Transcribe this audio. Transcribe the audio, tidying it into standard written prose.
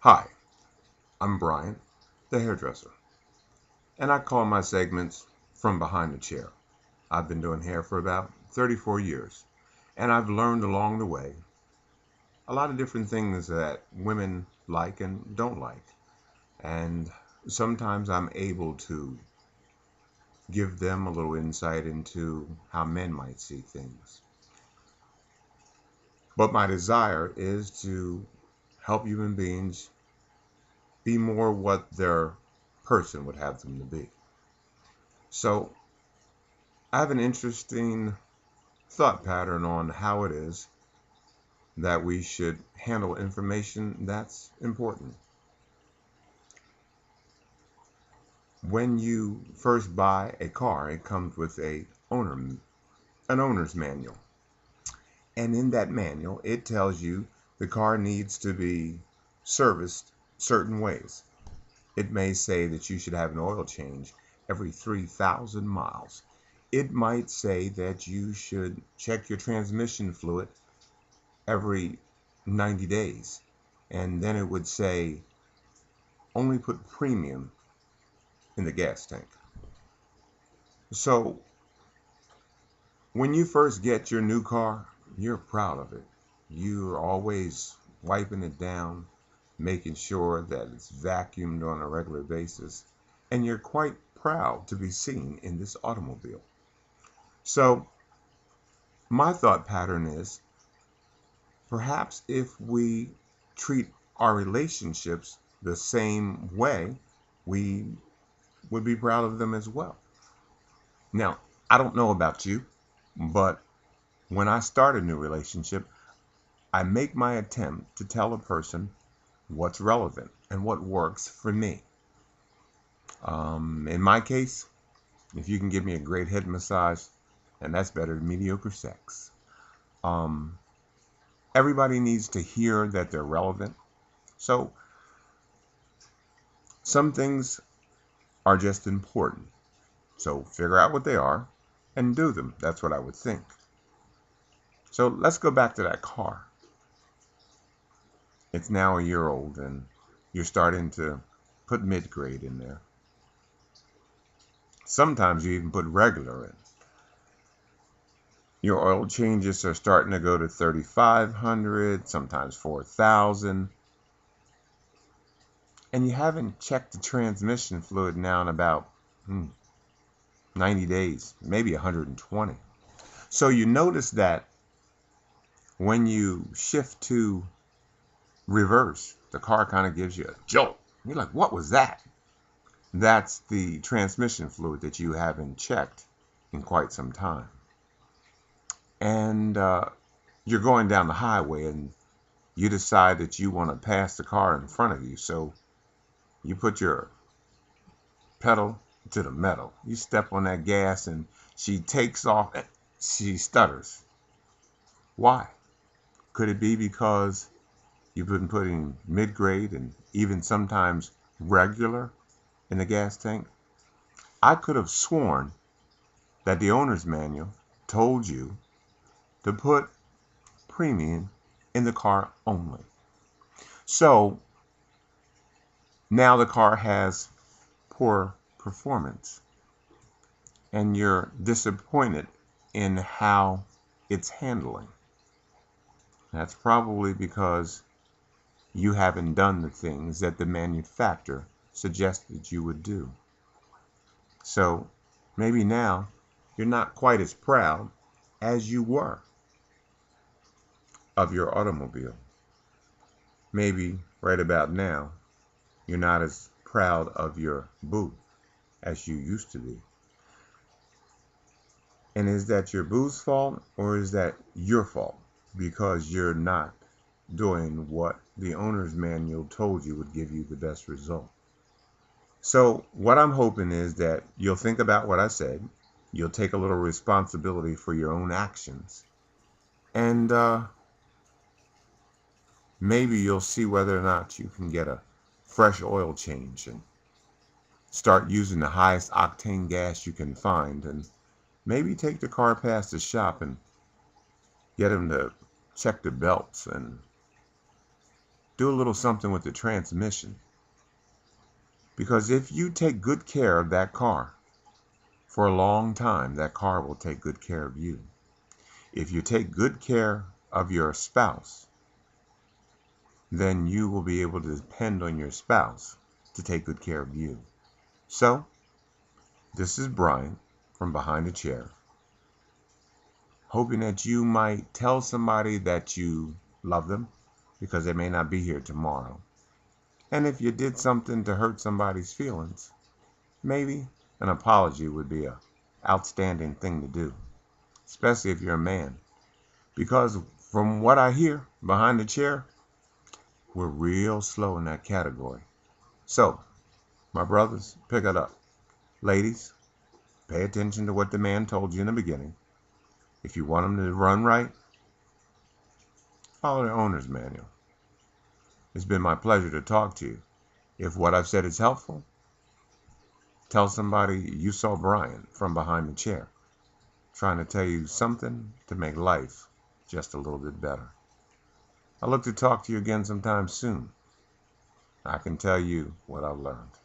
Hi, I'm Brian, the hairdresser, and I call my segments From Behind the Chair. I've been doing hair for about 34 years, and I've learned along the way a lot of different things that women like and don't like. And sometimes I'm able to give them a little insight into how men might see things. But my desire is to help human beings be more what their person would have them to be. So I have an interesting thought pattern on how it is that we should handle information that's important. When you first buy a car, it comes with an owner's manual. And in that manual, it tells you the car needs to be serviced certain ways. It may say that you should have an oil change every 3,000 miles. It might say that you should check your transmission fluid every 90 days. And then it would say only put premium in the gas tank. So when you first get your new car, you're proud of it. You're always wiping it down, making sure that it's vacuumed on a regular basis, and you're quite proud to be seen in this automobile. So my thought pattern is perhaps if we treat our relationships the same way, we would be proud of them as well. Now, I don't know about you, but when I start a new relationship, I make my attempt to tell a person what's relevant and what works for me. In my case, if you can give me a great head massage, and that's better than mediocre sex. Um, Everybody needs to hear that they're relevant. So some things are just important. So figure out what they are and do them. That's what I would think. So let's go back to that car. It's now a year old and you're starting to put mid-grade in there. Sometimes you even put regular in. Your oil changes are starting to go to 3,500, sometimes 4,000. And you haven't checked the transmission fluid now in about 90 days, maybe 120. So you notice that when you shift to reverse, the car kind of gives you a jolt. You're like, what was that? That's the transmission fluid that you haven't checked in quite some time. And you're going down the highway and you decide that you want to pass the car in front of you. So you put your pedal to the metal. You step on that gas and she takes off. She stutters. Why? Could it be because you've been putting mid-grade and even sometimes regular in the gas tank? I could have sworn that the owner's manual told you to put premium in the car only. So now the car has poor performance and you're disappointed in how it's handling. That's probably because you haven't done the things that the manufacturer suggested you would do. So maybe now you're not quite as proud as you were of your automobile. Maybe right about now you're not as proud of your boo as you used to be. And is that your boo's fault or is that your fault because you're not doing what the owner's manual told you would give you the best result? So what I'm hoping is that you'll think about what I said, you'll take a little responsibility for your own actions, and maybe you'll see whether or not you can get a fresh oil change and start using the highest octane gas you can find, and maybe take the car past the shop and get them to check the belts and do a little something with the transmission. Because if you take good care of that car for a long time, that car will take good care of you. If you take good care of your spouse, then you will be able to depend on your spouse to take good care of you. So, this is Brian from Behind the Chair, hoping that you might tell somebody that you love them because they may not be here tomorrow. And if you did something to hurt somebody's feelings, maybe an apology would be an outstanding thing to do, especially if you're a man. Because from what I hear behind the chair, we're real slow in that category. So, my brothers, pick it up. Ladies, pay attention to what the man told you in the beginning. If you want them to run right, follow the owner's manual. It's been my pleasure to talk to you. If what I've said is helpful, tell somebody you saw Brian from Behind the Chair, trying to tell you something to make life just a little bit better. I look to talk to you again sometime soon. I can tell you what I've learned.